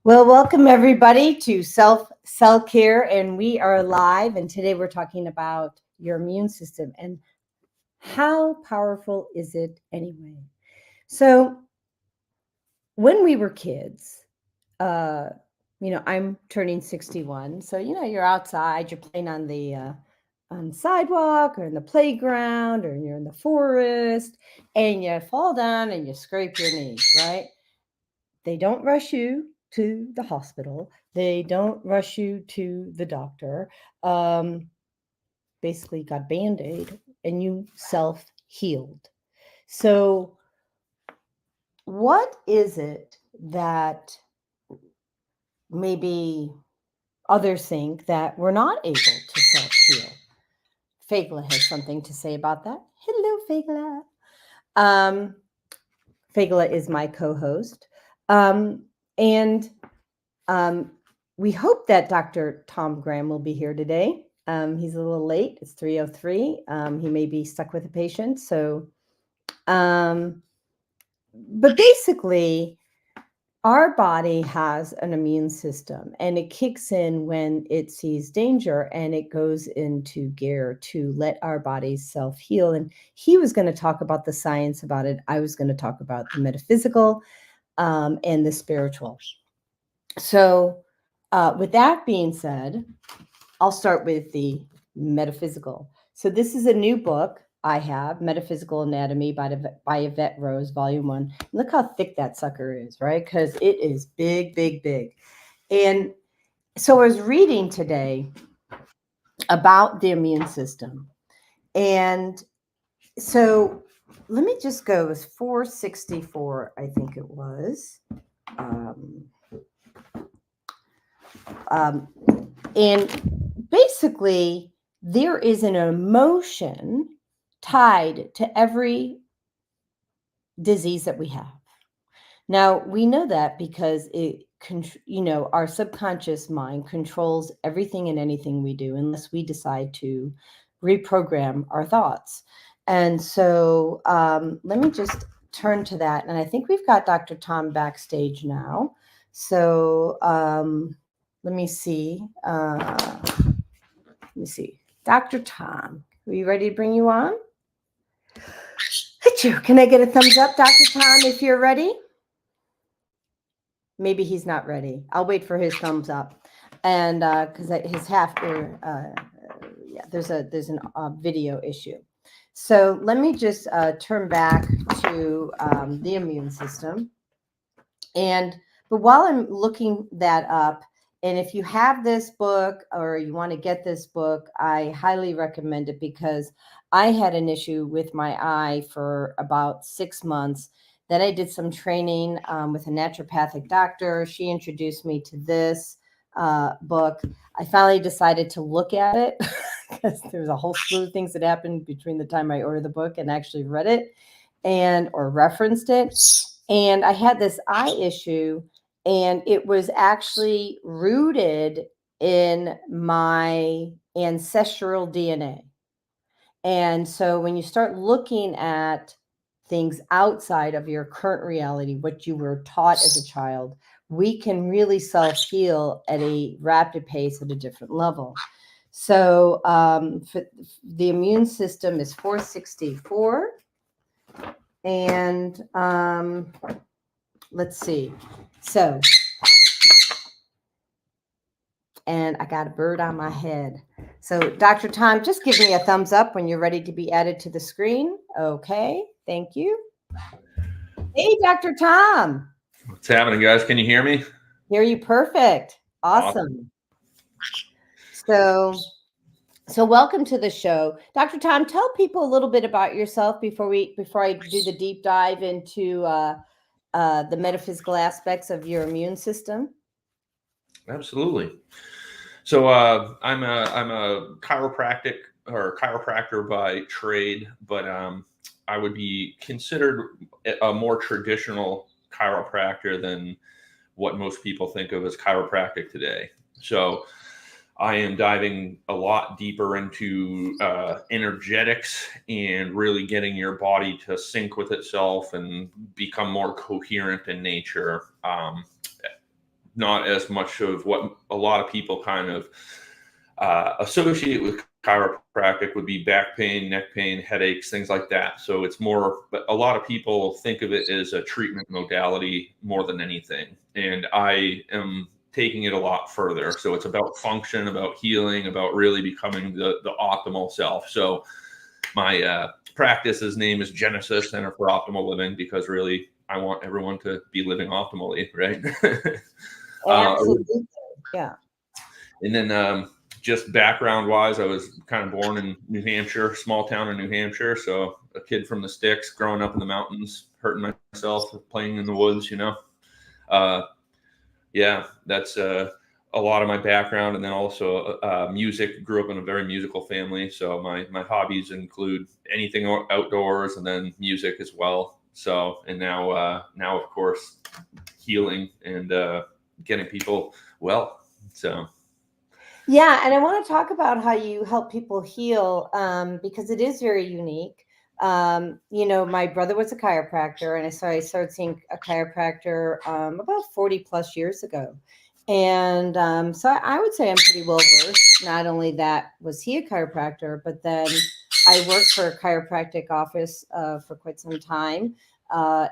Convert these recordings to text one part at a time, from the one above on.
Well, welcome everybody to Cell Care, and we are live. And today we're talking about your immune system and how powerful is it anyway. So, when we were kids, uh, I'm turning 61. So, you're outside, you're playing on the sidewalk or in the playground or you're in the forest, and you fall down and you scrape your knees, right? They don't rush you to the hospital. They don't rush you to the doctor. Um, Basically, got Band-Aid and you self-healed. So, what is it that maybe others think that we're not able to self-heal? Fagla has something to say about that. Hello, Fagla. Fagla is my co-host. And we hope that Dr. Tom Graham will be here today. He's a little late. It's 3:03. He may be stuck with a patient. But basically, our body has an immune system, and it kicks in when it sees danger, and it goes into gear to let our bodies self-heal. And he was going to talk about the science about it. I was going to talk about the metaphysical and the spiritual. So, with that being said, I'll start with the metaphysical. So this is a new book I have, Metaphysical Anatomy by Yvette Rose, Volume 1. Look how thick that sucker is, right? Because it is big, big, big. And so I was reading today about the immune system. And so let me just go. It was 464, I think it was. And basically, there is an emotion tied to every disease that we have. Now, we know that because our subconscious mind controls everything and anything we do unless we decide to reprogram our thoughts. And so let me just turn to that. And I think we've got Dr. Tom backstage now. So let me see. Dr. Tom, are you ready to bring you on? Can I get a thumbs up, Dr. Tom, if you're ready? Maybe he's not ready. I'll wait for his thumbs up. And because his there's a video issue. So let me just turn back to the immune system. But while I'm looking that up, and if you have this book or you want to get this book, I highly recommend it because I had an issue with my eye for about 6 months. Then I did some training with a naturopathic doctor. She introduced me to this book. I finally decided to look at it because there's a whole slew of things that happened between the time I ordered the book and actually read it or referenced it. And I had this eye issue, and it was actually rooted in my ancestral DNA. And so when you start looking at things outside of your current reality, what you were taught as a child, we can really self-heal at a rapid pace at a different level. So the immune system is 464. And let's see. So, and I got a bird on my head. So, Dr. Tom, just give me a thumbs up when you're ready to be added to the screen. Okay, thank you. Hey, Dr. Tom. What's happening, guys? Can you hear me? Hear you perfect. Awesome. So welcome to the show. Dr. Tom, tell people a little bit about yourself before I do the deep dive into the metaphysical aspects of your immune system. Absolutely. So I'm a chiropractor by trade, but I would be considered a more traditional chiropractor than what most people think of as chiropractic today. So I am diving a lot deeper into energetics and really getting your body to sync with itself and become more coherent in nature. not as much of what a lot of people kind of associate with chiropractic would be back pain, neck pain, headaches, things like that. So it's more, but a lot of people think of it as a treatment modality more than anything. And I am taking it a lot further. So it's about function, about healing, about really becoming the optimal self. So my practice's name is Genesis Center for Optimal Living, because really I want everyone to be living optimally, right? Absolutely. Yeah. And then just background wise, I was kind of born in New Hampshire, small town in New Hampshire. So a kid from the sticks, growing up in the mountains, hurting myself, playing in the woods, yeah, that's a lot of my background. And then also music. Grew up in a very musical family. So my hobbies include anything outdoors, and then music as well. So, and now of course, healing and getting people well. So. Yeah, and I want to talk about how you help people heal, because it is very unique. My brother was a chiropractor, and I started seeing a chiropractor about 40 plus years ago. And so I would say I'm pretty well versed. Not only that was he a chiropractor, but then I worked for a chiropractic office for quite some time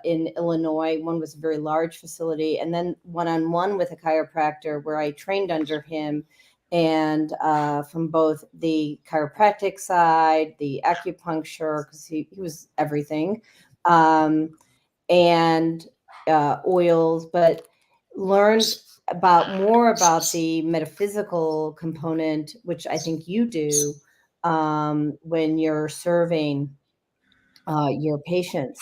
in Illinois. One was a very large facility, and then one-on-one with a chiropractor where I trained under him, and from both the chiropractic side, the acupuncture, because he was everything, and oils, but learned more about the metaphysical component, which I think you do when you're serving your patients.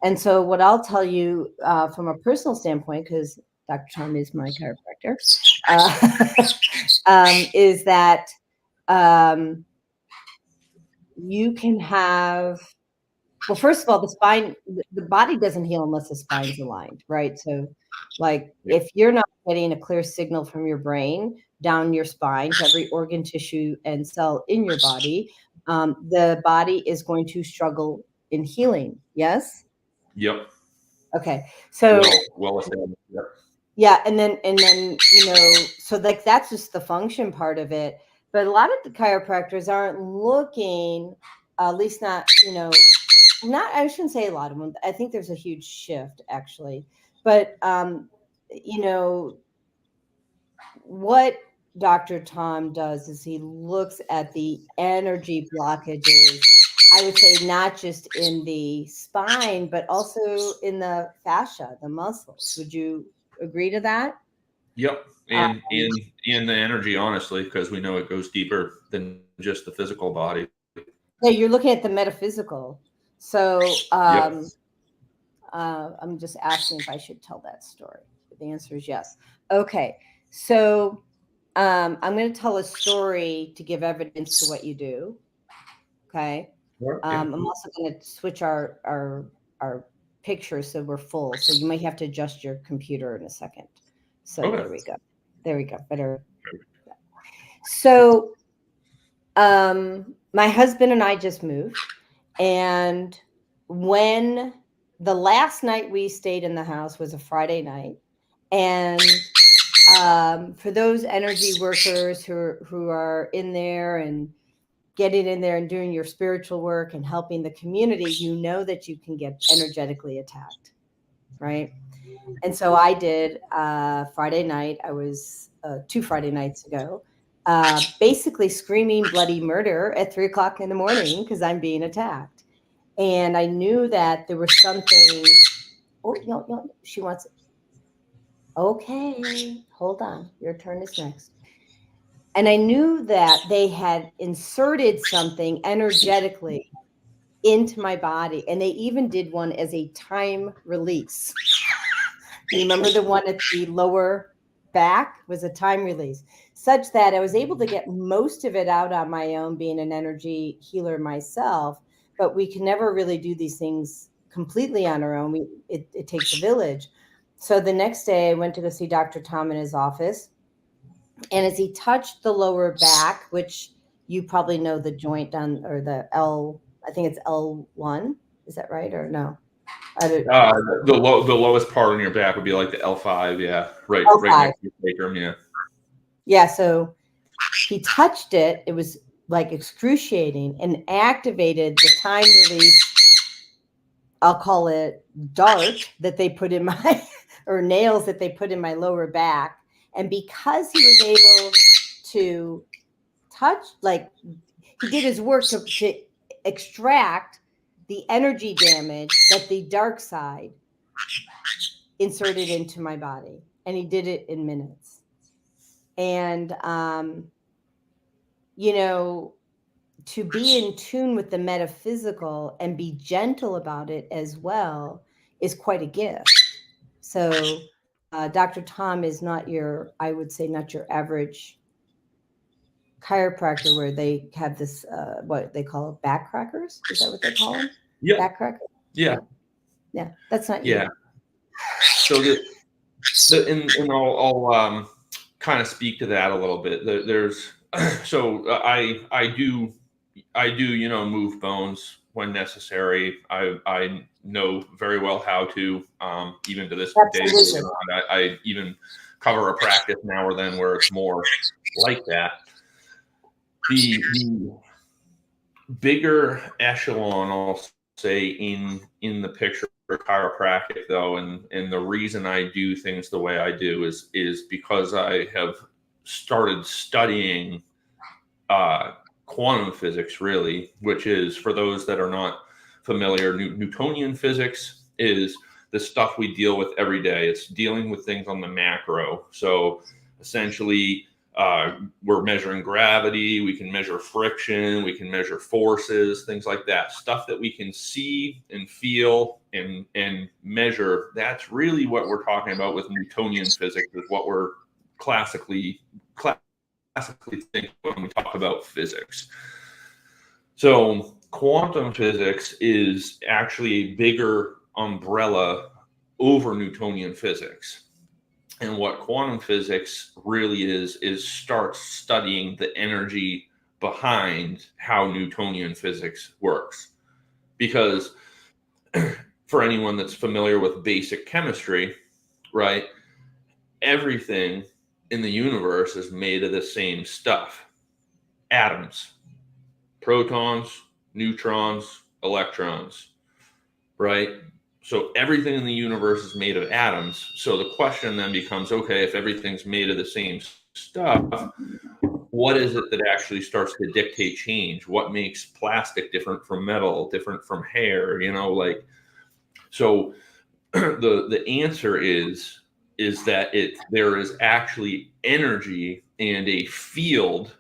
And so what I'll tell you from a personal standpoint, because Dr. Tom is my chiropractor, is that you can have, well, first of all, the spine, the body doesn't heal unless the spine's aligned, right? So like if you're not getting a clear signal from your brain down your spine to every organ, tissue, and cell in your body, the body is going to struggle in healing. Yes? Yep. Okay. So well established. Yep. yeah, and then so like that's just the function part of it. But a lot of the chiropractors aren't looking, at least not, not, I shouldn't say a lot of them. I think there's a huge shift actually. But what Dr. Tom does is he looks at the energy blockages, I would say not just in the spine, but also in the fascia, the muscles. Would you agree to that? Yep. And in the energy, honestly, because we know it goes deeper than just the physical body. Yeah, you're looking at the metaphysical. So Yep. I'm just asking if I should tell that story. The answer is yes. Okay. So I'm going to tell a story to give evidence to what you do. Okay. I'm also going to switch our pictures so we're full. So you might have to adjust your computer in a second. So Okay. there we go. There we go. Better. So my husband and I just moved, and when the last night we stayed in the house was a Friday night, and for those energy workers who are in there and getting in there and doing your spiritual work and helping the community, you know that you can get energetically attacked, right? And so I did Friday night. I was 2 Friday nights ago, basically screaming bloody murder at 3:00 in the morning because I'm being attacked. And I knew that there was something. Oh, no, she wants it. Okay, hold on. Your turn is next. And I knew that they had inserted something energetically into my body. And they even did one as a time release. You remember the one at the lower back was a time release, such that I was able to get most of it out on my own, being an energy healer myself. But we can never really do these things completely on our own. It takes a village. So the next day I went to go see Dr. Tom in his office. And as he touched the lower back, which you probably know the joint on, or the L, I think it's L1. Is that right or no? The lowest part on your back would be like the L5, yeah, right L5. next to your sacrum, yeah. Yeah, so he touched it. It was like excruciating and activated the time release, I'll call it dart that they put in my, or nails that they put in my lower back. And because he was able to touch, like he did his work to extract the energy damage that the dark side inserted into my body. And he did it in minutes. And, you know, to be in tune with the metaphysical and be gentle about it as well is quite a gift. So Dr. Tom is not your, I would say, not your average chiropractor where they have this, what they call backcrackers. Is that what they call them? Yeah. Backcrackers? Yeah. Yeah. That's not Yeah. you. So and I'll kind of speak to that a little bit. There's so I do move bones when necessary. I know very well how to, even to this day. I even cover a practice now or then where it's more like that. The bigger echelon, I'll say, in the picture for chiropractic, though, and the reason I do things the way I do is because I have started studying quantum physics, really, which is, for those that are not familiar, Newtonian physics is the stuff we deal with every day. It's dealing with things on the macro. So essentially, we're measuring gravity, we can measure friction, we can measure forces, things like that. Stuff that we can see and feel and measure. That's really what we're talking about with Newtonian physics, is what we're classically think when we talk about physics. So quantum physics is actually a bigger umbrella over Newtonian physics. And what quantum physics really is starts studying the energy behind how Newtonian physics works. Because for anyone that's familiar with basic chemistry, right, everything in the universe is made of the same stuff. Atoms, protons, neutrons, electrons, right? So everything in the universe is made of atoms. So the question then becomes, okay, if everything's made of the same stuff, what is it that actually starts to dictate change? What makes plastic different from metal, different from hair, so the answer is that there is actually energy and a field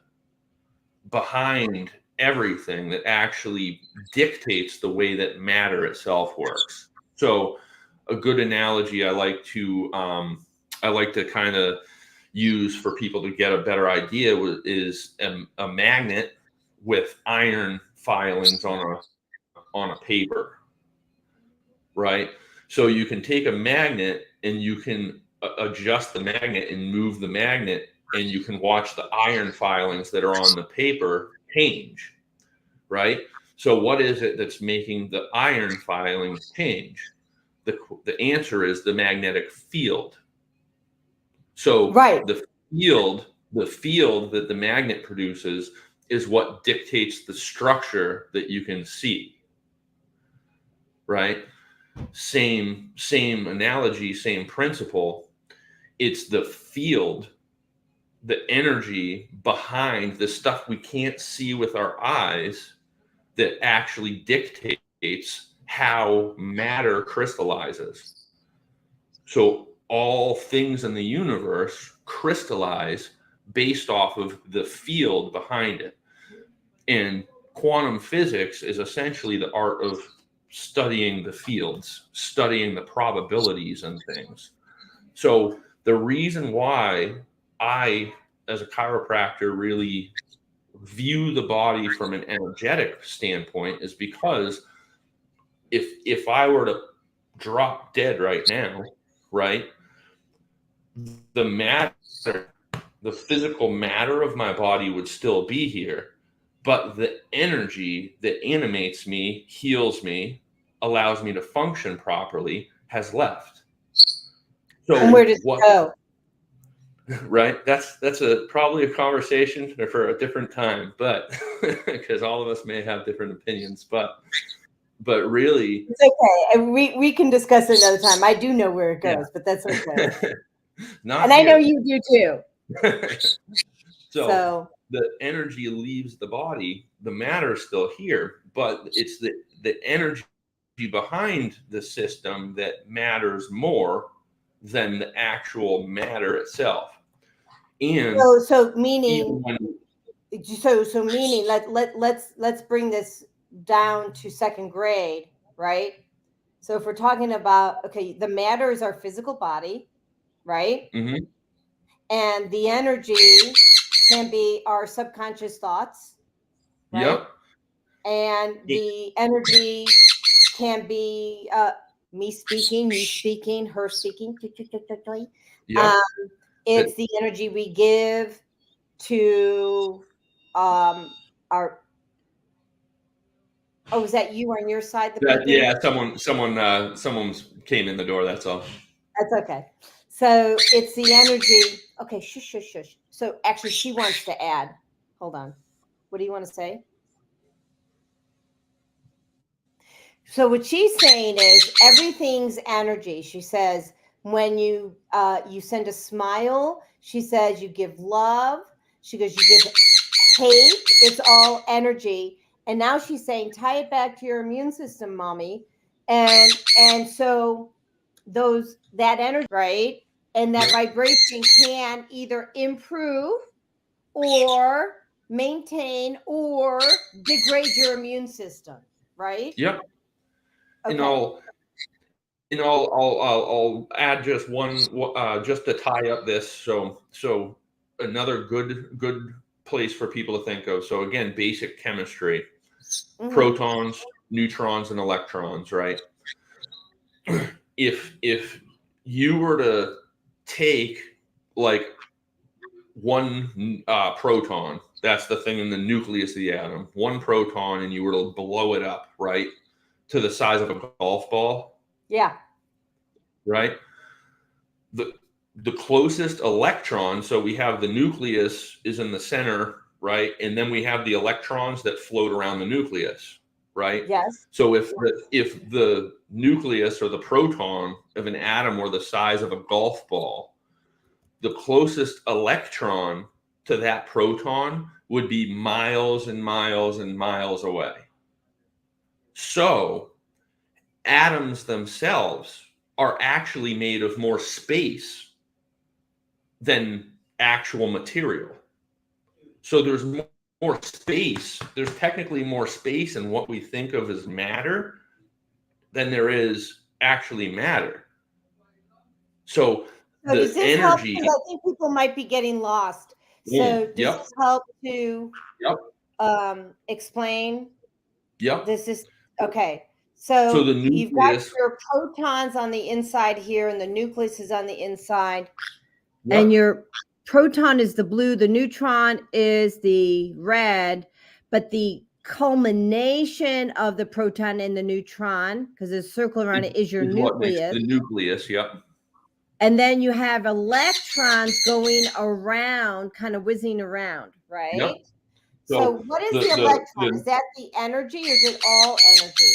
behind everything that actually dictates the way that matter itself works. So a good analogy I like to kind of use for people to get a better idea is a magnet with iron filings on a paper, right? So you can take a magnet and you can adjust the magnet and move the magnet, and you can watch the iron filings that are on the paper change, right? So what is it that's making the iron filings change? The answer is the magnetic field. So right. the field that the magnet produces is what dictates the structure that you can see, right? Same analogy, same principle. It's the field, the energy behind the stuff we can't see with our eyes that actually dictates how matter crystallizes. So all things in the universe crystallize based off of the field behind it. And quantum physics is essentially the art of studying the fields, studying the probabilities and things. So the reason why I, as a chiropractor, really view the body from an energetic standpoint is because if I were to drop dead right now, right, the matter, the physical matter of my body would still be here, but the energy that animates me, heals me, allows me to function properly has left. So And where does it go? Right, that's probably a conversation for a different time, but because all of us may have different opinions, but really, it's okay. We can discuss it another time. I do know where it goes, but that's okay. Not and I know here. you do too. So the energy leaves the body, the matter is still here, but it's the energy behind the system that matters more than the actual matter itself. And so meaning meaning let's bring this down to second grade, right? So if we're talking about, okay, the matter is our physical body, right? Mm-hmm. And the energy can be our subconscious thoughts, right? Yep. And the energy can be me speaking, you speaking, her speaking. Yep. It's the energy we give to our. Oh, is that you on your side? Yeah, someone came in the door. That's all. That's okay. So it's the energy. Okay, shush, shush, shush. So actually, she wants to add. Hold on. What do you want to say? So what she's saying is everything's energy. She says when you send a smile, she says you give love. She goes, you give hate. It's all energy. And now she's saying tie it back to your immune system, mommy. And so that energy, right? And that vibration can either improve or maintain or degrade your immune system, right? Yep. Okay. And I'll add just one just to tie up this. So another good place for people to think of. So again, basic chemistry, protons, neutrons, and electrons, right? If you were to take like one proton, that's the thing in the nucleus of the atom, one proton, and you were to blow it up, right, to the size of a golf ball. Yeah. Right. The closest electron, so we have the nucleus is in the center, right? And then we have the electrons that float around the nucleus, right? Yes. So if the nucleus or the proton of an atom were the size of a golf ball, the closest electron to that proton would be miles and miles and miles away. So atoms themselves are actually made of more space than actual material. So there's more space. There's technically more space in what we think of as matter than there is actually matter. So does the this help? energy. Because I think people might be getting lost. So does this help to explain? Yep. This is okay. So the you've got nucleus. your protons on the inside here, and the nucleus is on the inside. Yep. And your proton is the blue, the neutron is the red, but the culmination of the proton and the neutron, because there's a circle around it, is your nucleus. The nucleus, yep. And then you have electrons going around, kind of whizzing around, right? Yep. So what is the electron? Is that the energy, or is it all energy?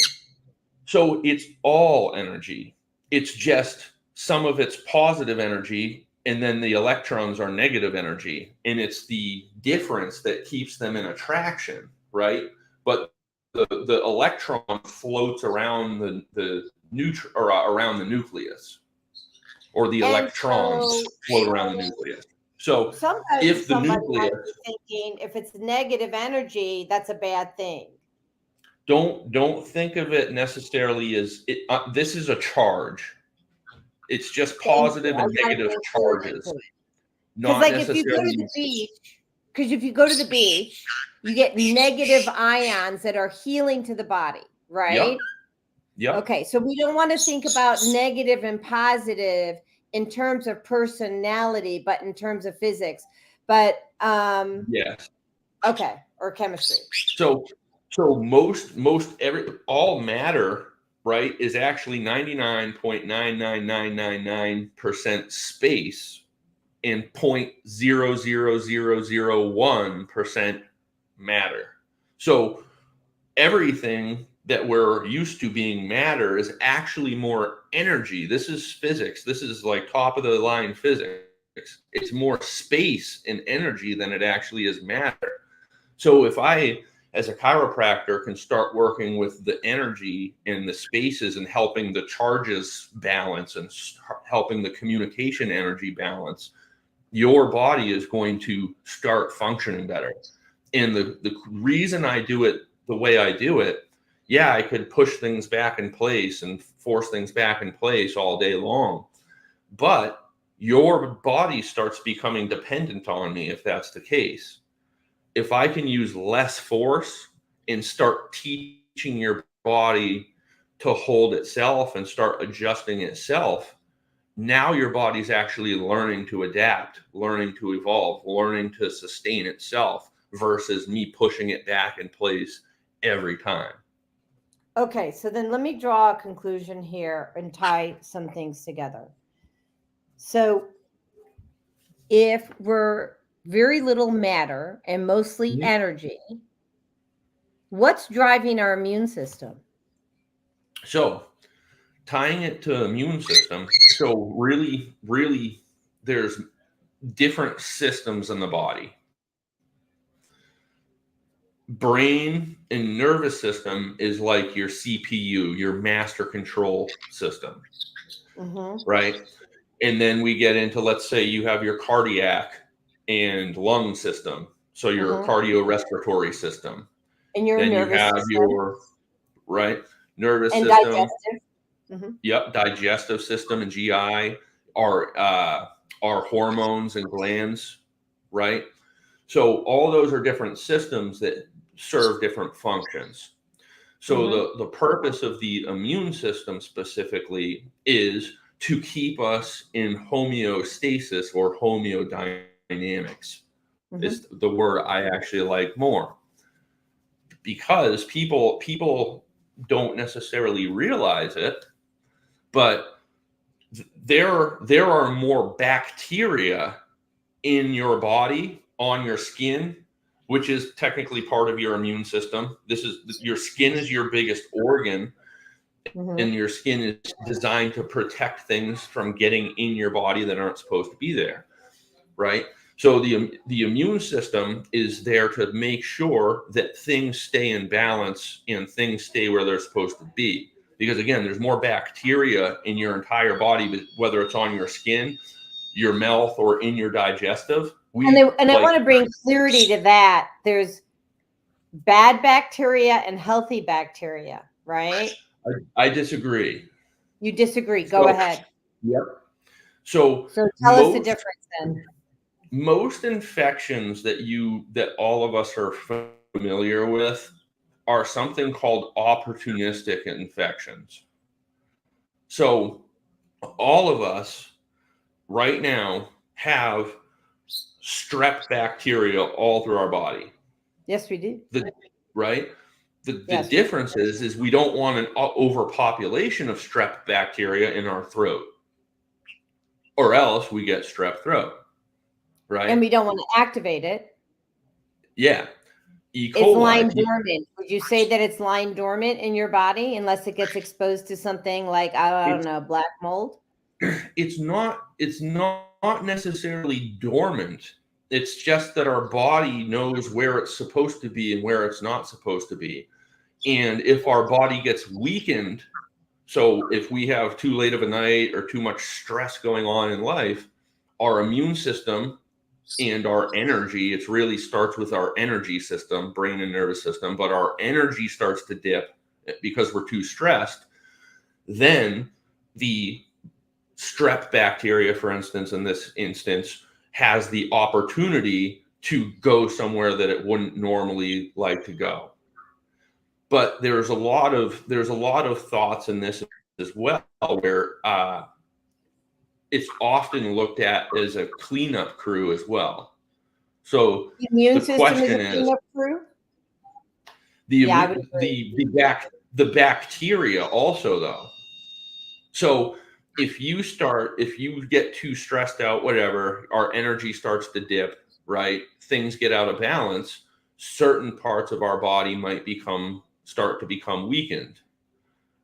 So it's all energy. It's just some of it's positive energy, and then the electrons are negative energy. And it's the difference that keeps them in attraction, right? But the electron floats around the around the nucleus, or the electrons float around the nucleus. So if the nucleus, thinking if it's negative energy, that's a bad thing. Don't think of it necessarily as it. This is a charge. It's just positive and negative charges. Because like if you go to the beach, you get negative ions that are healing to the body, right? Yep. Okay, so we don't want to think about negative and positive in terms of personality, but in terms of physics. But yes. Okay, or chemistry. So all matter right, is actually 99.99999% space and 0.00001% matter. So everything that we're used to being matter is actually more energy. This is physics. This is like top of the line physics. It's more space and energy than it actually is matter. So if I, as a chiropractor, can start working with the energy and the spaces and helping the charges balance and helping the communication energy balance, your body is going to start functioning better. And the reason I do it the way I do it, yeah, I could push things back in place and force things back in place all day long, but your body starts becoming dependent on me if that's the case. If I can use less force and start teaching your body to hold itself and start adjusting itself, now your body's actually learning to adapt, learning to evolve, learning to sustain itself versus me pushing it back in place every time. Okay, so then let me draw a conclusion here and tie some things together. So if we're very little matter and mostly energy, what's driving our immune system? So tying it to immune system, so really, there's different systems in the body. Brain and nervous system is like your CPU, your master control system, right? And then we get into, let's say you have your cardiac and lung system, so your cardiorespiratory system. And your then you nervous have system. Your nervous and system. Digestive. Yep, digestive system and GI are hormones and glands, right? So all those are different systems that serve different functions. So the purpose of the immune system specifically is to keep us in homeostasis or homeodynamics. Is the word I actually like more, because people don't necessarily realize it, but there are more bacteria in your body, on your skin, which is technically part of your immune system. Your skin is your biggest organ, and your skin is designed to protect things from getting in your body that aren't supposed to be there, right? So the immune system is there to make sure that things stay in balance and things stay where they're supposed to be. Because again, there's more bacteria in your entire body, whether it's on your skin, your mouth, or in your digestive. I want to bring clarity to that. There's bad bacteria and healthy bacteria, right? I disagree. You disagree? Go ahead. Yep. So tell us the difference then. Most infections that all of us are familiar with are something called opportunistic infections. So all of us right now have strep bacteria all through our body. Yes, we do. Right? The difference is we don't want an overpopulation of strep bacteria in our throat, or else we get strep throat, right? And we don't want to activate it. Yeah. E. coli. It's lying dormant. Would you say that it's lying dormant in your body unless it gets exposed to something like, I don't know, black mold? It's not necessarily dormant. It's just that our body knows where it's supposed to be and where it's not supposed to be. And if our body gets weakened, so if we have too late of a night or too much stress going on in life, our immune system and our energy, it really starts with our energy system, brain and nervous system, but our energy starts to dip because we're too stressed. Then the strep bacteria, for instance, in this instance, has the opportunity to go somewhere that it wouldn't normally like to go. But there's a lot of thoughts in this as well, where it's often looked at as a cleanup crew as well. So the immune system is a cleanup crew. The the bacteria also, though. So if you get too stressed out, whatever, our energy starts to dip, right? Things get out of balance. Certain parts of our body might start to become weakened,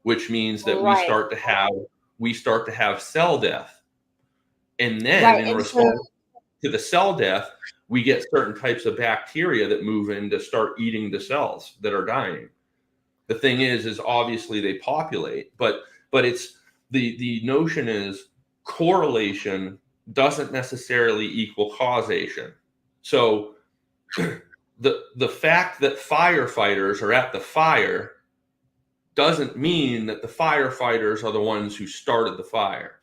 which means that Right. we start to have cell death. And then Right. in And so, response to the cell death, we get certain types of bacteria that move in to start eating the cells that are dying. The thing is obviously they populate, but it's the notion is correlation doesn't necessarily equal causation. So the fact that firefighters are at the fire doesn't mean that the firefighters are the ones who started the fire.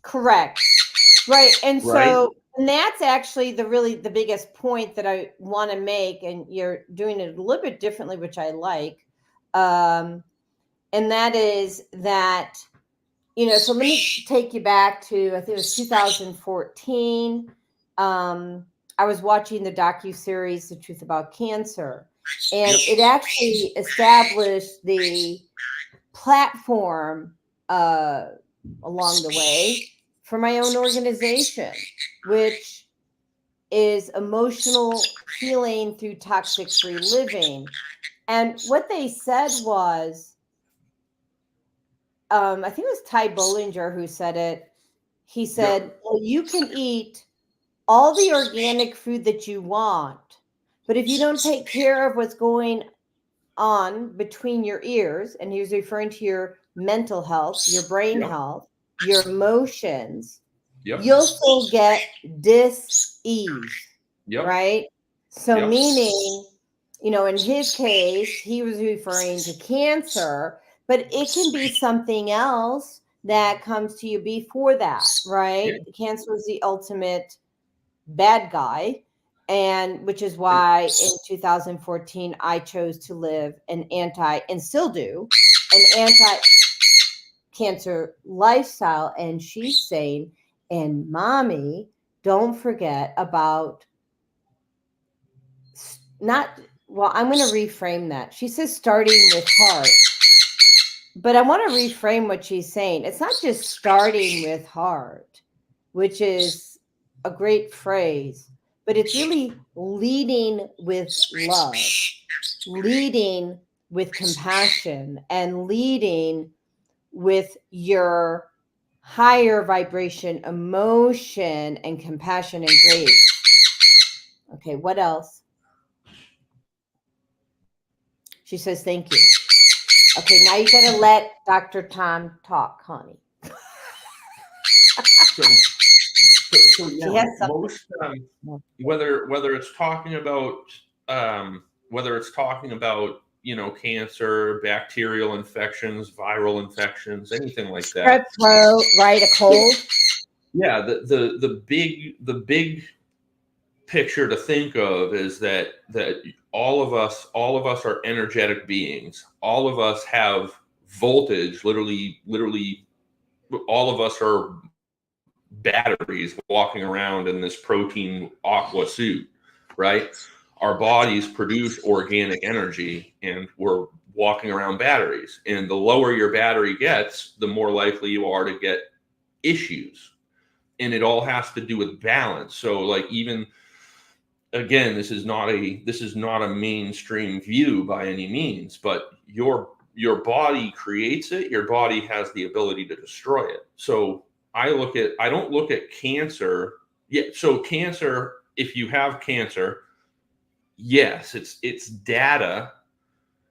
correct. Right. And Right? so, and that's actually the biggest point that I want to make. And you're doing it a little bit differently, which I like. And that is that, so let me take you back to, I think it was 2014. I was watching the docuseries, The Truth About Cancer, and it actually established the platform along the way for my own organization, which is emotional healing through toxic-free living. And what they said was, I think it was Ty Bollinger who said it. He said, well, you can eat all the organic food that you want, but if you don't take care of what's going on between your ears, and he was referring to your mental health, your brain health, your emotions, you'll still get dis-ease, right? So meaning, in his case, he was referring to cancer, but it can be something else that comes to you before that, right? Cancer is the ultimate bad guy, and which is why in 2014 I chose to live and still do, an anti-cancer lifestyle. And she's saying, and mommy, don't forget about I'm going to reframe that. She says starting with heart, but I want to reframe what she's saying. It's not just starting with heart, which is a great phrase, but it's really leading with love, leading with compassion, and leading with your higher vibration, emotion, and compassion and grace. Okay, what else? She says, thank you. Okay, now you got to let Dr. Tom talk, honey. So yeah, most whether it's talking about cancer, bacterial infections, viral infections, anything like that. Strep throat, right? A cold. Yeah, the big picture to think of is that all of us are energetic beings. All of us have voltage. Literally, all of us are batteries walking around in this protein aqua suit, right? Our bodies produce organic energy, and we're walking around batteries. And the lower your battery gets, the more likely you are to get issues. And it all has to do with balance. So, like, even again, this is not a mainstream view by any means, but your body creates it. Your body has the ability to destroy it. So I don't look at cancer. Yeah. So cancer, if you have cancer, yes, it's data.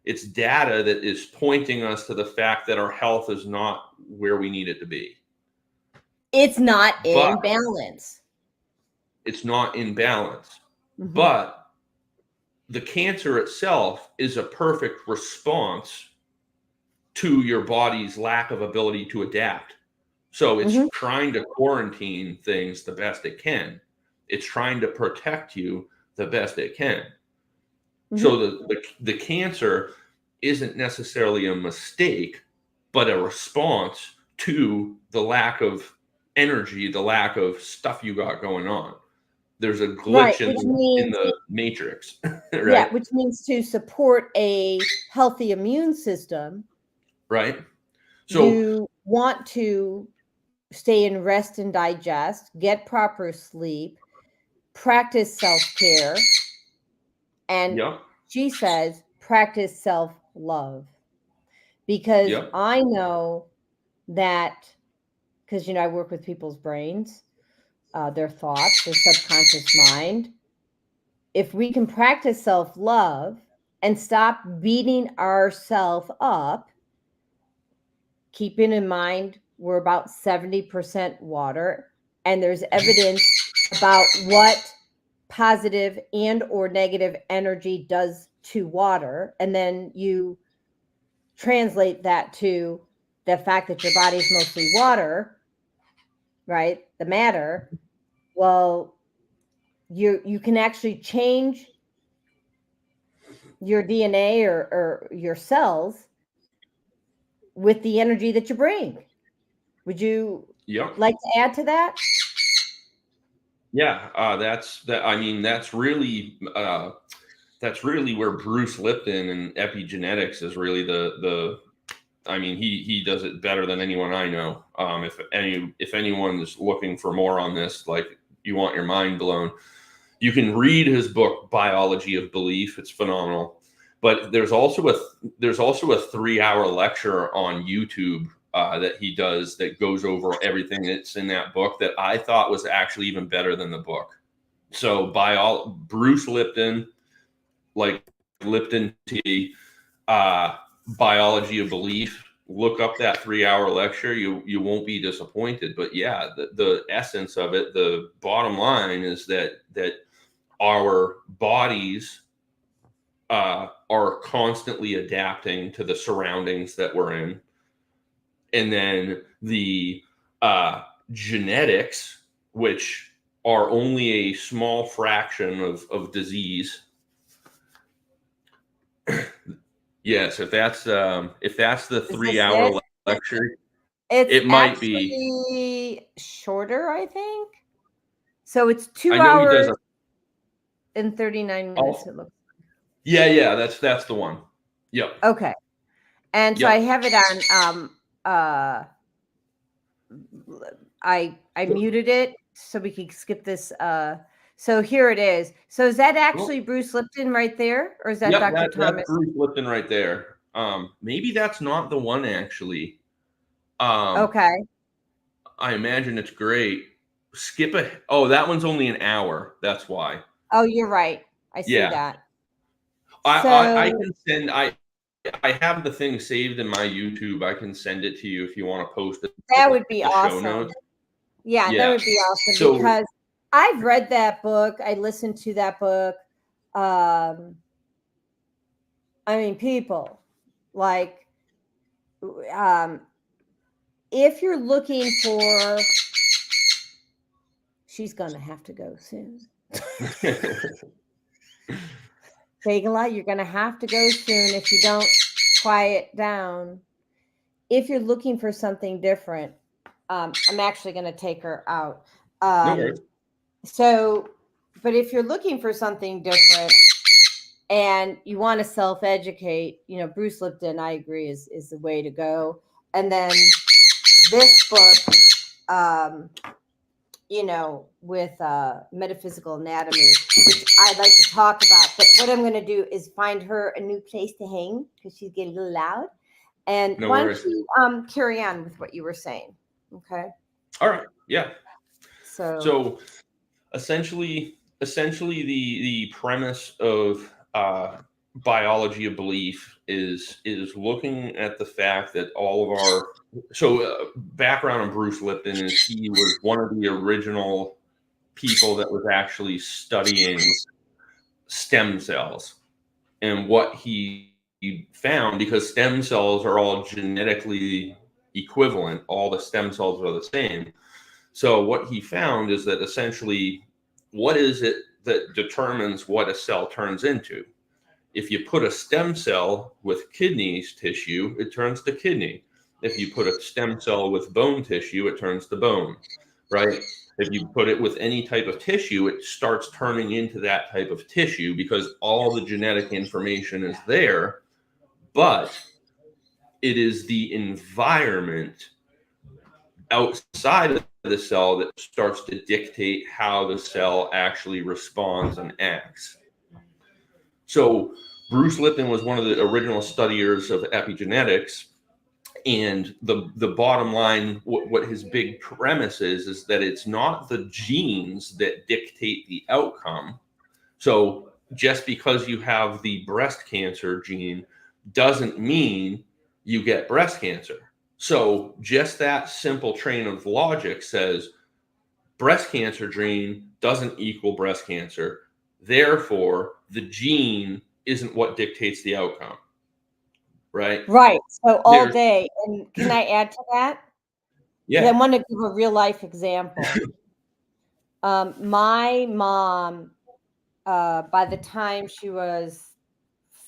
It's data that is pointing us to the fact that our health is not where we need it to be. It's not in balance. It's not in balance. Mm-hmm. But the cancer itself is a perfect response to your body's lack of ability to adapt. So it's trying to quarantine things the best it can. It's trying to protect you the best it can. So the cancer isn't necessarily a mistake, but a response to the lack of energy, the lack of stuff you got going on. There's a glitch in the matrix, Yeah, right? which means to support a healthy immune system, Right. So, you want to stay in rest and digest, get proper sleep, practice self-care, and yep, she says practice self-love. Because yep, I know that, because I work with people's brains, their thoughts, their subconscious mind. If we can practice self-love and stop beating ourselves up, keeping in mind we're about 70% water, and there's evidence about what positive and or negative energy does to water, and then you translate that to the fact that your body's mostly water, right? The matter. Well, you can actually change your DNA or your cells with the energy that you bring. Would you yep. like to add to that? Yeah, that's that. I mean, that's really where Bruce Lipton and epigenetics is really the. I mean, he does it better than anyone I know. If anyone is looking for more on this, like you want your mind blown, you can read his book Biology of Belief. It's phenomenal. But there's also a 3 hour lecture on YouTube that he does that goes over everything that's in that book that I thought was actually even better than the book. So Bruce Lipton, like Lipton tea, Biology of Belief. Look up that 3 hour lecture. You won't be disappointed. But yeah, the essence of it, the bottom line is that our bodies are constantly adapting to the surroundings that we're in, and then the genetics, which are only a small fraction of disease. Yes, if that's the Is three this it? hour lecture, It's it might be. actually shorter, I think. So it's two I know he does hours a. and 39 minutes, Oh, it looks. yeah, that's the one. Yep, Okay. And so I yep. have it on I muted it so we could skip this so here it is. So is that Well, actually Bruce Lipton right there, or is that yep, Dr. that's Thomas? Bruce Lipton right there. Maybe that's not the one actually. Um, Okay. I imagine it's great. Skip a. Oh, that one's only an hour. That's why. Oh, you're right. I see Yeah, that. I So can send. I have the thing saved in my YouTube. I can send it to you if you want to post it in that would be the show awesome. notes. Yeah, that Yeah. would be awesome So because I've read that book. I listened to that book. Um, I mean, people like um, if you're looking for, she's gonna have to go soon. Bagala, you're gonna have to go soon if you don't quiet down. If you're looking for something different, I'm actually gonna take her out. no Um, worries. so, but if you're looking for something different and you want to self-educate, Bruce Lipton, I agree, is the way to go. And then this book, with metaphysical anatomy, which I'd like to talk about. But what I'm going to do is find her a new place to hang because she's getting a little loud. And No why don't worries. you carry on with what you were saying? Okay. All right. Yeah. So So essentially the premise of biology of belief is looking at the fact that all of our background on Bruce Lipton is he was one of the original people that was actually studying stem cells, and what he found, because stem cells are all genetically equivalent, all the stem cells are the same. So what he found is that essentially, what is it that determines what a cell turns into? If you put a stem cell with kidneys tissue, it turns to kidney. If you put a stem cell with bone tissue, it turns to bone, right? if you put it with any type of tissue, it starts turning into that type of tissue because all the genetic information is there, but it is the environment outside of the cell that starts to dictate how the cell actually responds and acts. So Bruce Lipton was one of the original studiers of epigenetics. And the bottom line, what his big premise is that it's not the genes that dictate the outcome. So just because you have the breast cancer gene doesn't mean you get breast cancer. So just that simple train of logic says breast cancer gene doesn't equal breast cancer. Therefore, the gene isn't what dictates the outcome. Right? Right. So all There's, day. And can I add to that? 'Cause I yeah. want to give a real life example. My mom, by the time she was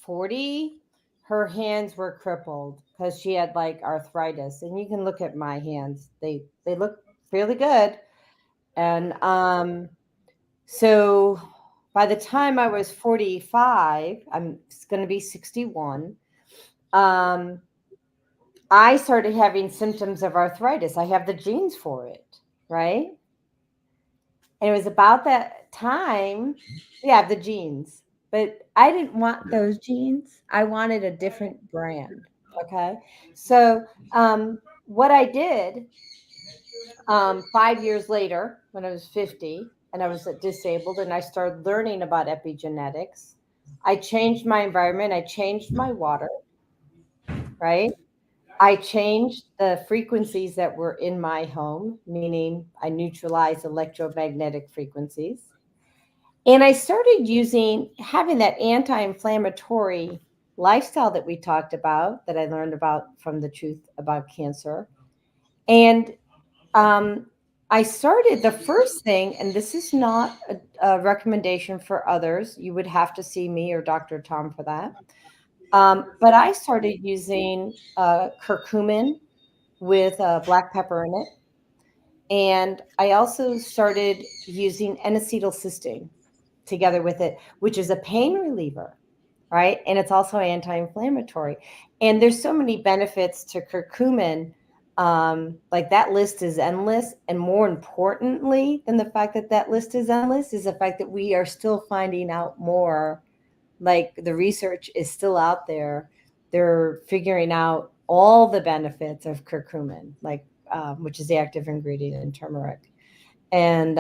40, her hands were crippled because she had like arthritis. And you can look at my hands; they look fairly good. And so by the time I was 45, I'm going to be 61. I started having symptoms of arthritis. I have the genes for it, right? And it was about that time, yeah, the genes. But I didn't want those genes. I wanted a different brand. Okay. So what I did 5 years later, when I was 50 and I was disabled and I started learning about epigenetics, I changed my environment. I changed my water, right? I changed the frequencies that were in my home, meaning I neutralized electromagnetic frequencies. And I started having that anti inflammatory lifestyle that we talked about, that I learned about from the truth about cancer. And I started the first thing, and this is not a recommendation for others. You would have to see me or Dr. Tom for that. But I started using curcumin with black pepper in it. And I also started using N-acetylcysteine together with it, which is a pain reliever, right? And it's also anti-inflammatory. And there's so many benefits to curcumin. Like that list is endless. And more importantly than the fact that that list is endless is the fact that we are still finding out more. Like the research is still out there. They're figuring out all the benefits of curcumin, like which is the active ingredient in turmeric. And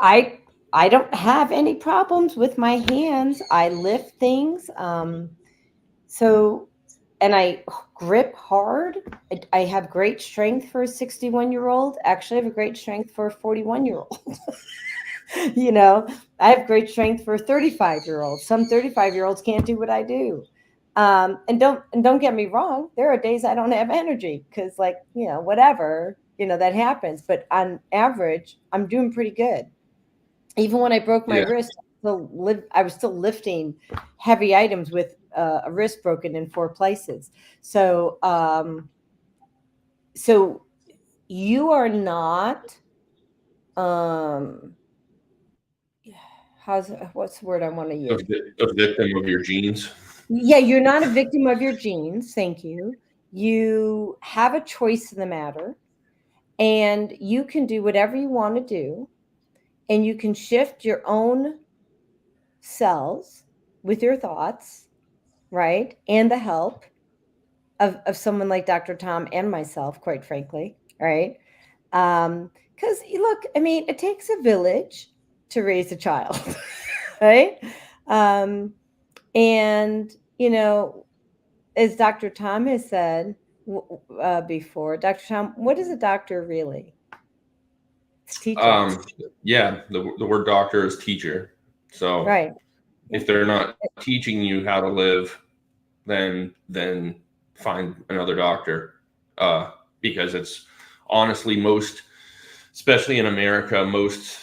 I don't have any problems with my hands. I lift things. And I grip hard. I have great strength for a 61-year-old. Actually, I have a great strength for a 41-year-old. You know, I have great strength for a 35-year-old. Some 35-year-olds can't do what I do. And don't get me wrong. There are days I don't have energy because, like, whatever, that happens. But on average, I'm doing pretty good. Even when I broke my wrist, I was still lifting heavy items with a wrist broken in 4 places. So, so you are not, what's the word I want to use? A victim of your genes. Yeah, you're not a victim of your genes. Thank you. You have a choice in the matter, and you can do whatever you want to do, and you can shift your own cells with your thoughts, right? And the help of someone like Dr. Tom and myself, quite frankly, right? Because look, I mean, it takes a village to raise a child, right? And as Dr. Tom has said before, Dr. Tom, what is a doctor really? It's teacher. Yeah, the word doctor is teacher. So right. If they're not teaching you how to live, then find another doctor. Because it's honestly especially in America, most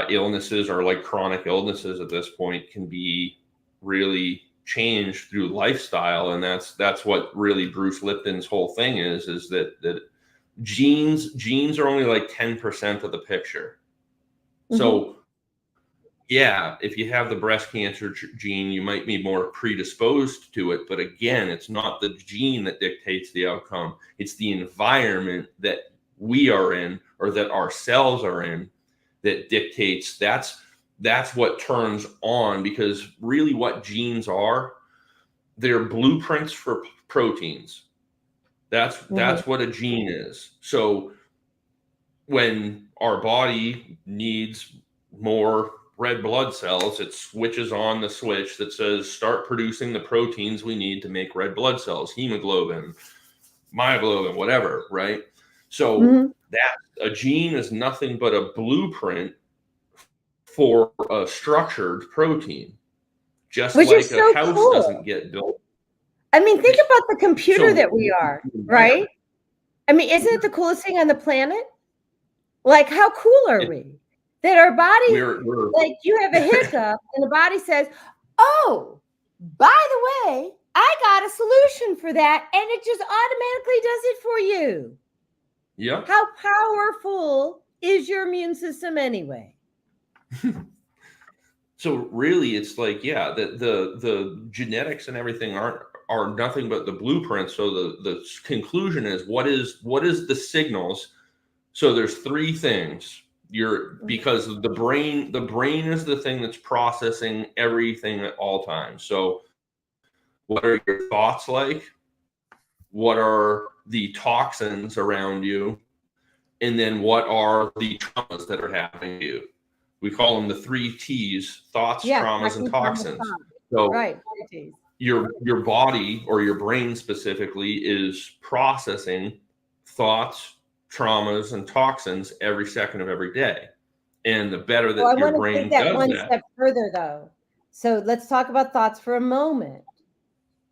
illnesses or like chronic illnesses at this point can be really changed through lifestyle. And that's what really Bruce Lipton's whole thing is that Genes are only like 10% of the picture. So yeah, if you have the breast cancer gene, you might be more predisposed to it. But again, it's not the gene that dictates the outcome. It's the environment that we are in, or that our cells are in, that dictates. That's what turns on, because really what genes are, they're blueprints for proteins. That's what a gene is. So when our body needs more red blood cells, it switches on the switch that says start producing the proteins we need to make red blood cells, hemoglobin, myoglobin, whatever, right? So that a gene is nothing but a blueprint for a structured protein, just Which is like a so house cool. doesn't get built. I mean, think about the computer that we are, right? I mean, isn't it the coolest thing on the planet? Like, how cool are we? That our body, we're like, you have a hiccup and the body says, oh, by the way, I got a solution for that. And it just automatically does it for you. Yeah. How powerful is your immune system anyway? So really, it's like, yeah, the genetics and everything are nothing but the blueprint. So the conclusion is, what is the signals? So there's three things. Because the brain is the thing that's processing everything at all times. So what are your thoughts like? What are the toxins around you? And then what are the traumas that are happening to you? We call them the 3 T's: thoughts, traumas, and toxins. So right. your body, or your brain specifically, is processing thoughts, traumas, and toxins every second of every day. And the better that your brain does that. One step further, though. So let's talk about thoughts for a moment,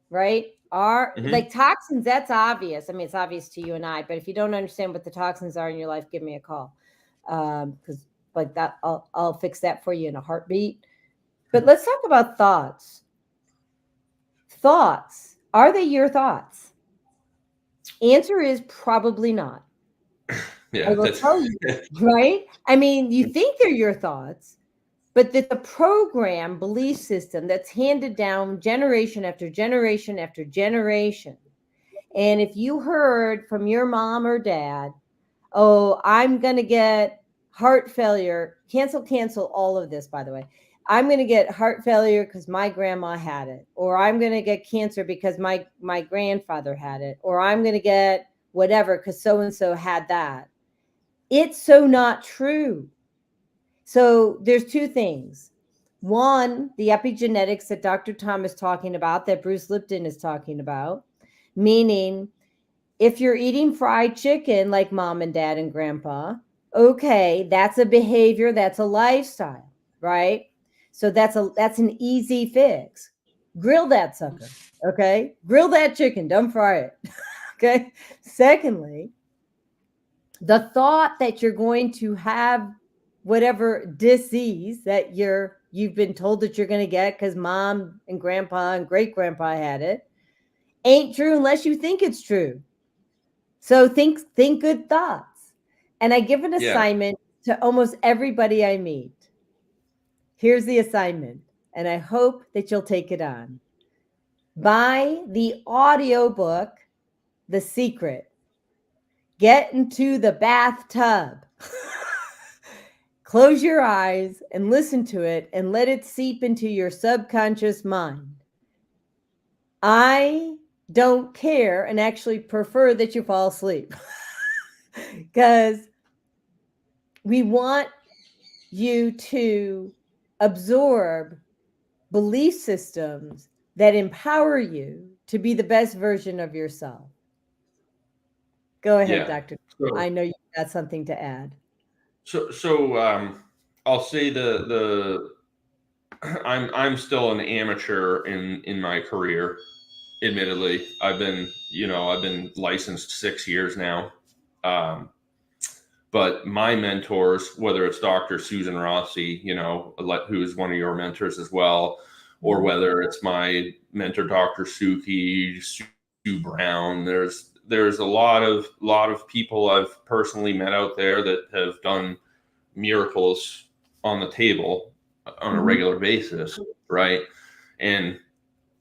right? Like toxins, that's obvious. I mean, it's obvious to you and I, but if you don't understand what the toxins are in your life, give me a call. Because like that, I'll fix that for you in a heartbeat. But let's talk about thoughts. Thoughts, are they your thoughts? Answer is probably not. Yeah, I will tell you, right? I mean, you think they're your thoughts, but that the program belief system that's handed down generation after generation after generation. And if you heard from your mom or dad, oh, I'm going to get heart failure, cancel all of this, by the way. I'm going to get heart failure because my grandma had it, or I'm going to get cancer because my grandfather had it, or I'm going to get whatever because so-and-so had that. It's so not true. So there's two things. One, the epigenetics that Dr. Tom is talking about, that Bruce Lipton is talking about, meaning if you're eating fried chicken like mom and dad and grandpa, okay, that's a behavior, that's a lifestyle, right? So that's an easy fix. Grill that sucker, okay? Grill that chicken, don't fry it, okay? Secondly, the thought that you're going to have whatever disease that you've been told that you're going to get because mom and grandpa and great grandpa had it ain't true unless you think it's true. So think good thoughts. And I give an assignment to almost everybody I meet. Here's the assignment, and I hope that you'll take it on. Buy the audiobook, The Secret. Get into the bathtub. Close your eyes and listen to it and let it seep into your subconscious mind. I don't care and actually prefer that you fall asleep because we want you to absorb belief systems that empower you to be the best version of yourself. Go ahead, Dr. So, I know you've got something to add. So I'll say I'm still an amateur in my career. Admittedly, I've been licensed 6 years now. But my mentors, whether it's Dr. Susan Rossi, who's one of your mentors as well, or whether it's my mentor, Dr. Suki, Sue Brown, there's there's a lot of people I've personally met out there that have done miracles on the table on a regular basis, right? And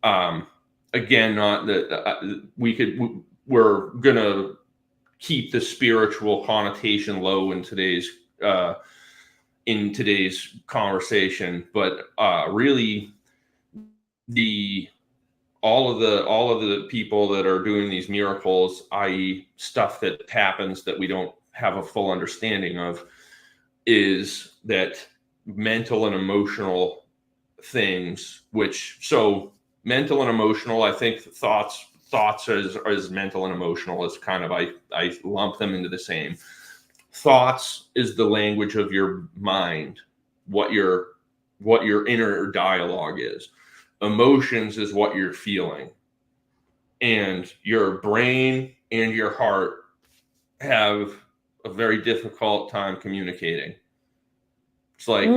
again, not that we're gonna keep the spiritual connotation low in today's conversation, but really all of the people that are doing these miracles, i.e. stuff that happens that we don't have a full understanding of, is that mental and emotional things, so mental and emotional, I think thoughts as mental and emotional is kind of, I lump them into the same. Thoughts is the language of your mind, what your inner dialogue is. Emotions is what you're feeling. And your brain and your heart have a very difficult time communicating. It's like,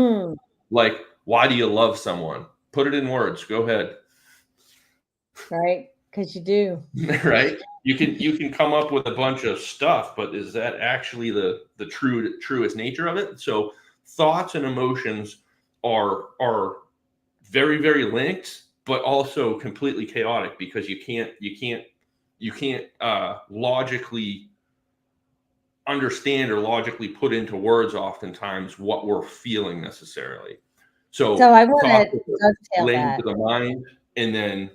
why do you love someone? Put it in words. Go ahead. Right? Because you do. Right? You can come up with a bunch of stuff, but is that actually the truest nature of it? So thoughts and emotions are very, very linked, but also completely chaotic, because you can't logically understand or logically put into words oftentimes what we're feeling necessarily. So I want thoughts to are the dovetail language that. of the mind, and then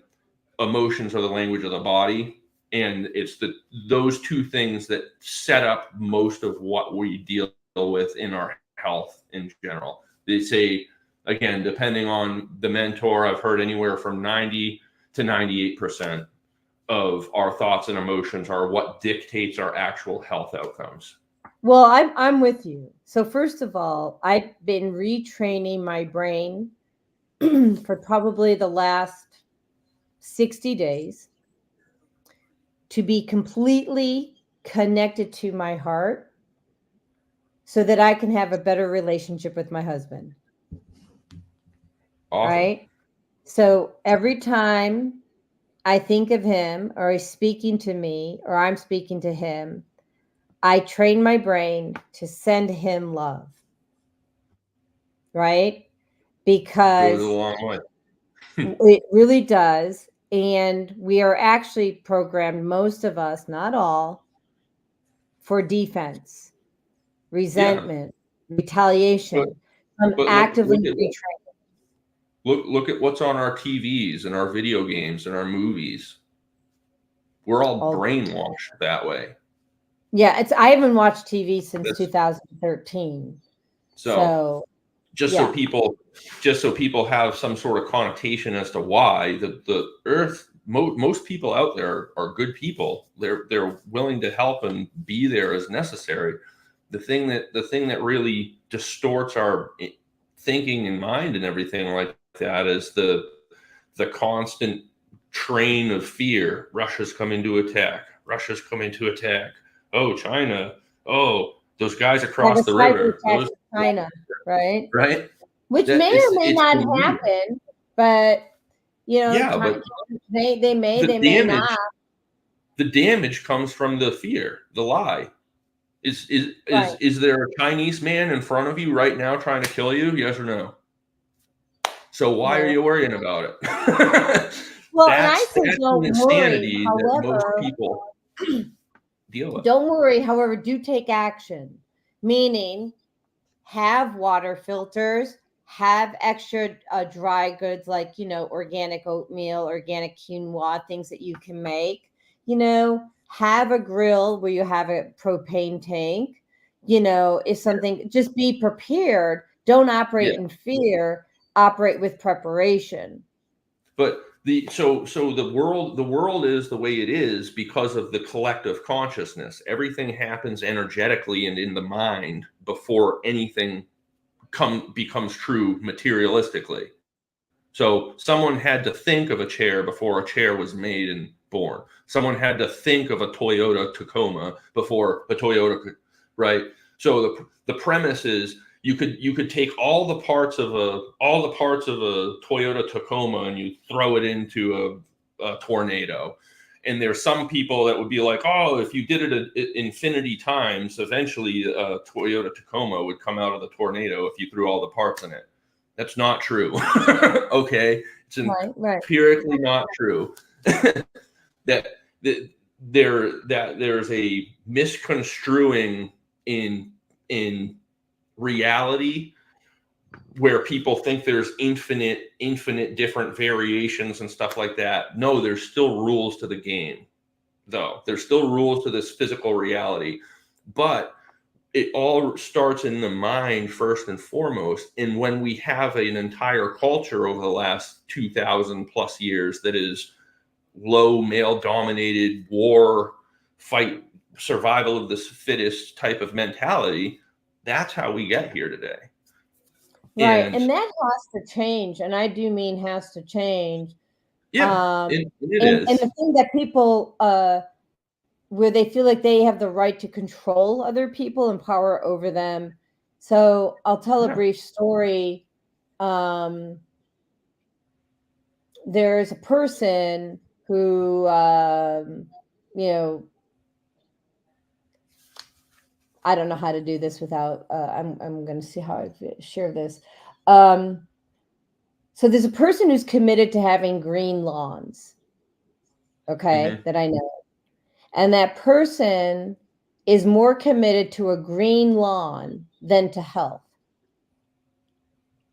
emotions are the language of the body. And it's those two things that set up most of what we deal with in our health in general. They say, again, depending on the mentor, I've heard anywhere from 90 to 98% of our thoughts and emotions are what dictates our actual health outcomes. Well, I'm with you. So first of all, I've been retraining my brain for probably the last 60 days to be completely connected to my heart so that I can have a better relationship with my husband. Awesome. Right? So every time I think of him, or he's speaking to me, or I'm speaking to him, I train my brain to send him love. Right? Because goes a long way. It really does. And we are actually programmed, most of us, not all, for defense, resentment, retaliation. I'm But actively retraining. look at what's on our TVs and our video games and our movies. We're all brainwashed that way. Yeah, I haven't watched TV since 2013. So just so people have some sort of connotation as to why the earth, most people out there are good people. They're willing to help and be there as necessary. The thing that really distorts our thinking and mind and everything like that is the constant train of fear. Russia's coming to attack. Oh, China. Oh, those guys across the river. China, right? Right. Which may or may not happen, but but they may not. The damage comes from the fear, the lie. Is there a Chinese man in front of you right now trying to kill you? Yes or no? So why are you worrying about it? Well, and I say don't worry. However, that most people deal with. Don't worry. However, do take action. Meaning, have water filters. Have extra dry goods like organic oatmeal, organic quinoa, things that you can make. Have a grill where you have a propane tank. If something, just be prepared. Don't operate in fear. Operate with preparation. But the world is the way it is because of the collective consciousness. Everything happens energetically and in the mind before anything becomes true materialistically. So someone had to think of a chair before a chair was made and born. Someone had to think of a Toyota Tacoma before a Toyota, right? So the premise is you could take all the parts of a Toyota Tacoma and you throw it into a tornado, And there's some people that would be like, oh, if you did it infinity times, eventually a Toyota Tacoma would come out of the tornado if you threw all the parts in it. That's not true. Okay. It's empirically not true. that there's a misconstruing in reality where people think there's infinite different variations and stuff like that. No, there's still rules to the game, though. There's still rules to this physical reality, but it all starts in the mind first and foremost. And when we have an entire culture over the last 2,000 plus years that is low male dominated war, fight, survival of the fittest type of mentality, that's how we get here today. Right. And that has to change. And I do mean has to change. Yeah, it is. And the thing that people, where they feel like they have the right to control other people and power over them. So I'll tell a brief story. There's a person who, I don't know how to do this without, I'm going to see how I share this. So there's a person who's committed to having green lawns. Okay. That I know. And that person is more committed to a green lawn than to health.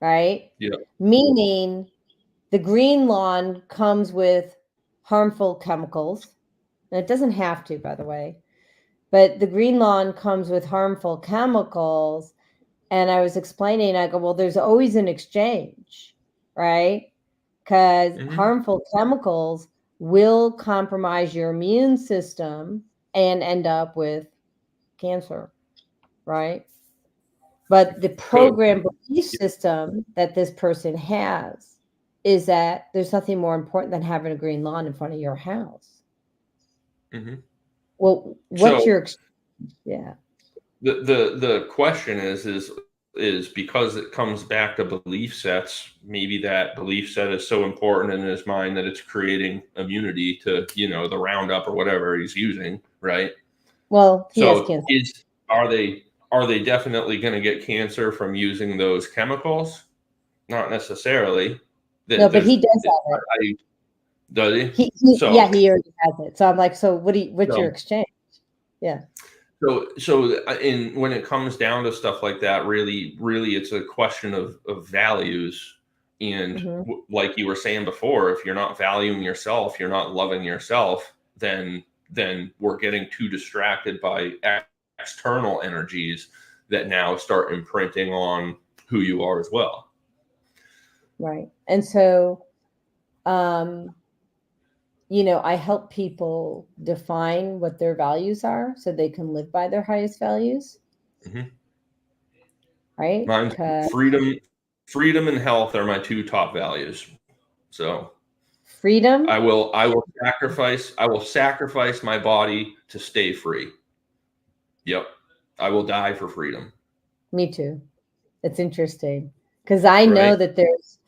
Right? Yeah. Meaning the green lawn comes with harmful chemicals. And it doesn't have to, by the way. But the green lawn comes with harmful chemicals. And I was explaining, I go, well, there's always an exchange, right? Because harmful chemicals will compromise your immune system and end up with cancer, right? But the program belief system that this person has is that there's nothing more important than having a green lawn in front of your house. Well, what's your the question is because it comes back to belief sets. Maybe that belief set is so important in his mind that it's creating immunity to the Roundup or whatever he's using, right? Well, he has cancer. Are they definitely going to get cancer from using those chemicals? Not necessarily. No, but he does have it. Does he? He already has it. So I'm like, so what's your exchange? Yeah. So when it comes down to stuff like that, really it's a question of values. And like you were saying before, if you're not valuing yourself, you're not loving yourself, then we're getting too distracted by external energies that now start imprinting on who you are as well. Right. And so, I help people define what their values are so they can live by their highest values. Right? Mine's freedom and health are my two top values. So freedom. I will sacrifice my body to stay free. Yep. I will die for freedom. Me too. It's interesting because I know that there's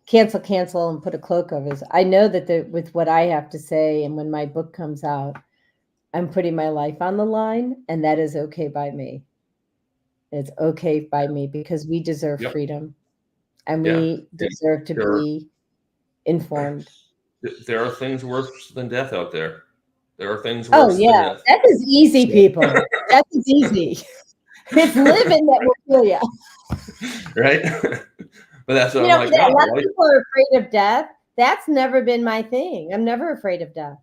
cancel and put a cloak over this. I know that with what I have to say and when my book comes out, I'm putting my life on the line, and that is okay by me. It's okay by me because we deserve freedom and we deserve to be informed. There are things worse than death out there. There are things worse than death. That is easy, people. That is easy. It's living that will kill you. Right? But that's what a lot of people are afraid of death. That's never been my thing. I'm never afraid of death.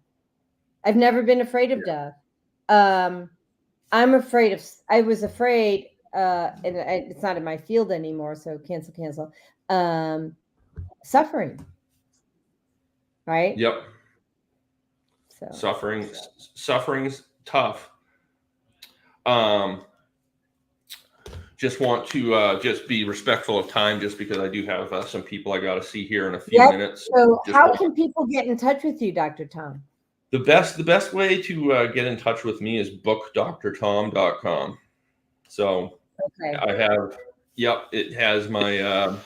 I've never been afraid of death. I was afraid, and it's not in my field anymore, so cancel. Suffering. Right? Yep. So. Suffering's tough. Just want to just be respectful of time, just because I do have some people I got to see here in a few minutes. So how can people get in touch with you, Dr. Tom? The best way to get in touch with me is bookdrtom.com. So I have, it has my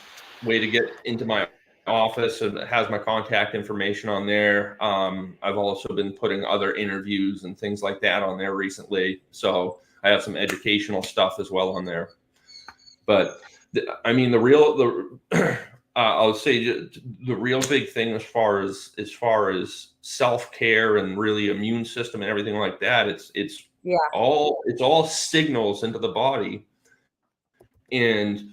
way to get into my office and it has my contact information on there. I've also been putting other interviews and things like that on there recently. So I have some educational stuff as well on there. But I mean, I'll say the real big thing as far as self-care and really immune system and everything like that, it's all signals into the body, and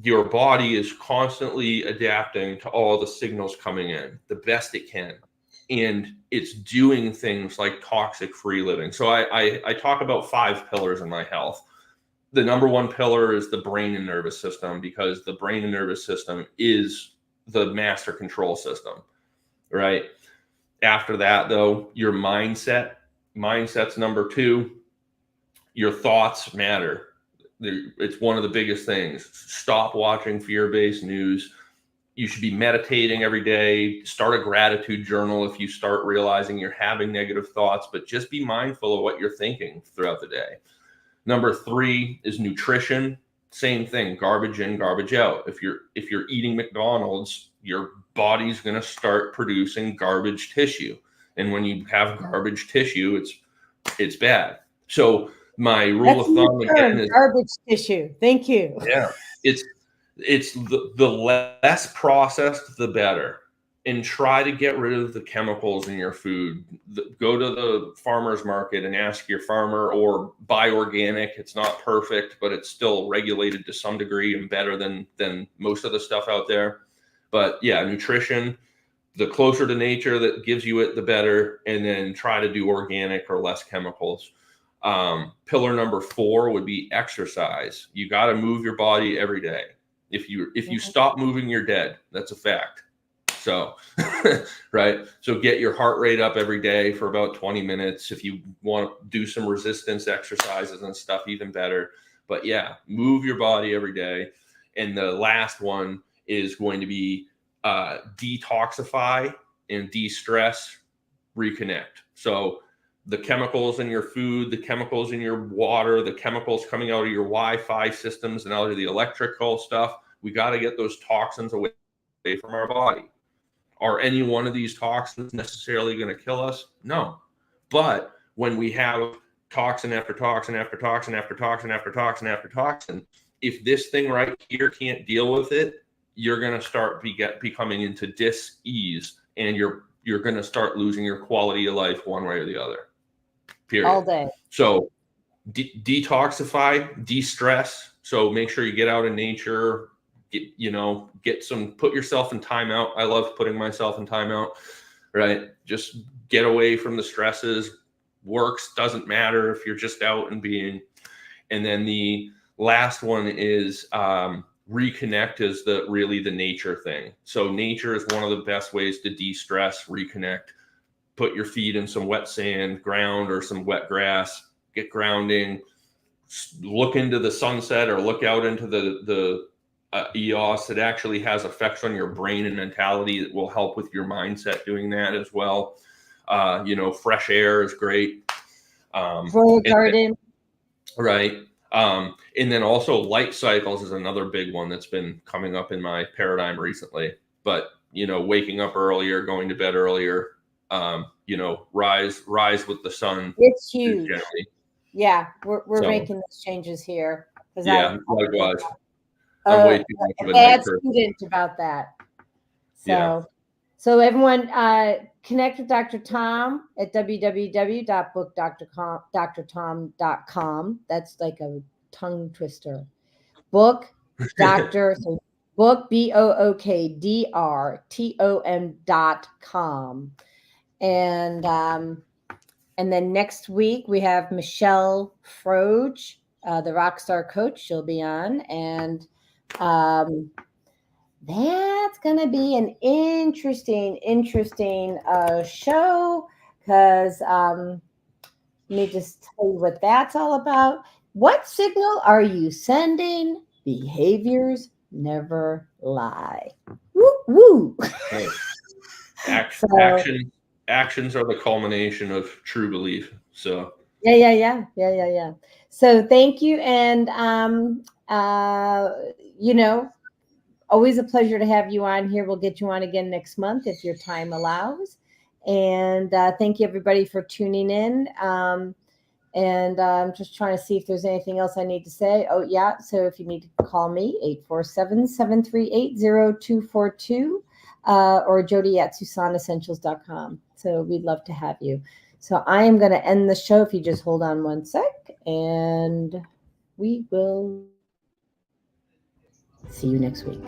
your body is constantly adapting to all the signals coming in the best it can, and it's doing things like toxic free living. So I talk about 5 pillars in my health. The number one pillar is the brain and nervous system, because the brain and nervous system is the master control system, right? After that, though, your mindset's number 2. Your thoughts matter. It's one of the biggest things. Stop watching fear-based news. You should be meditating every day. Start a gratitude journal if you start realizing you're having negative thoughts, but just be mindful of what you're thinking throughout the day. Number 3 is nutrition. Same thing, garbage in, garbage out. If you're eating McDonald's, your body's going to start producing garbage tissue. And when you have garbage tissue, it's bad. So my rule of thumb again is garbage tissue. Thank you. Yeah, it's the less processed, the better. And try to get rid of the chemicals in your food. Go to the farmer's market and ask your farmer, or buy organic. It's not perfect, but it's still regulated to some degree and better than most of the stuff out there. But yeah, nutrition, the closer to nature that gives you it, the better. And then try to do organic or less chemicals. Pillar number 4 would be exercise. You got to move your body every day. If you stop moving, you're dead. That's a fact. So, right. So get your heart rate up every day for about 20 minutes. If you want to do some resistance exercises and stuff, even better. But yeah, move your body every day. And the last one is going to be detoxify and de-stress, reconnect. So the chemicals in your food, the chemicals in your water, the chemicals coming out of your Wi-Fi systems and out of the electrical stuff, we got to get those toxins away from our body. Are any one of these toxins necessarily going to kill us? No. But when we have toxin after toxin after toxin after toxin after toxin after toxin, if this thing right here can't deal with it, you're going to start becoming into dis-ease, and you're going to start losing your quality of life one way or the other. Period. All day. So detoxify, de-stress. So make sure you get out in nature. Put yourself in timeout. I love putting myself in timeout, right? Just get away from the stresses. Works, doesn't matter if you're just out and being. And then the last one is reconnect is really the nature thing. So nature is one of the best ways to de-stress, reconnect. Put your feet in some wet sand, ground, or some wet grass, get grounding, look into the sunset or look out into the EOS. It actually has effects on your brain and mentality that will help with your mindset doing that as well. Fresh air is great. For the garden. Right. And then also light cycles is another big one that's been coming up in my paradigm recently. But, waking up earlier, going to bed earlier, rise with the sun. It's huge. Yeah, we're making those changes here. Yeah, likewise. I'm way too much of a bad student about that. So everyone, connect with Dr. Tom at www.bookdrtom.com. That's like a tongue twister. Book Dr. So book BOOKDRTOM.com. And then next week we have Michelle Froge, the Rockstar Coach. She'll be on, and that's going to be an interesting show, because let me just tell you what that's all about. What signal are you sending? Behaviors never lie. Woo woo. Actions are the culmination of true belief. So yeah. So thank you, and always a pleasure to have you on here. We'll get you on again next month if your time allows. And thank you, everybody, for tuning in. And I'm just trying to see if there's anything else I need to say. Oh, yeah. So if you need to call me, 847-738-0242 or Jody at SusanEssentials.com. So we'd love to have you. So I am going to end the show if you just hold on one sec. And we will see you next week.